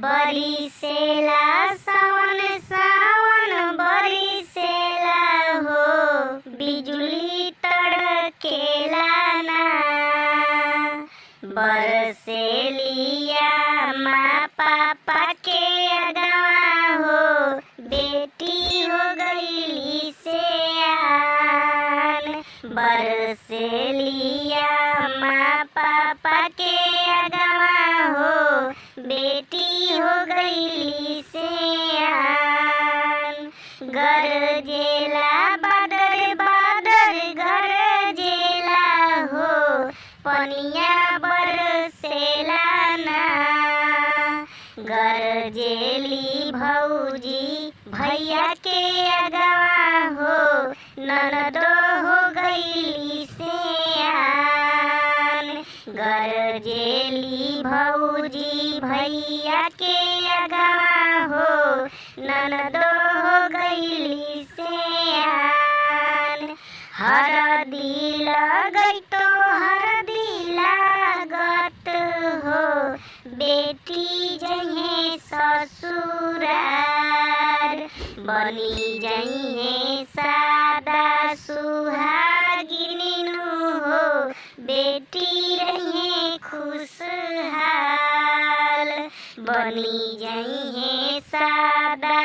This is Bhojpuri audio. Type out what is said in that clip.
बरिसेला सावन सावन बरिसेला हो, बिजुली तड़केला ना। बरसेलिया माँ पापा के अगवा हो, बेटी हो गईली सयान। बरसेलिया माँ पापा के अगवा हो, बेटी हो गईली सयान। गरजेला बादर बादर गरजेला हो, पनिया बरसेला ना। गरजेली भौजी भैया के अगवा हो, ननदो हो गईली सयान। गरजेली भौजी भैया के अगवा हो, ननदो हो गईली सयान। हरदी लगई तो हरदी लागत हो, बेटी जइहे ससुरार। बनी जइहे सादा सुहागिनी नु हो, बेटी रहिए खुशहाल। बनी जइहे सादा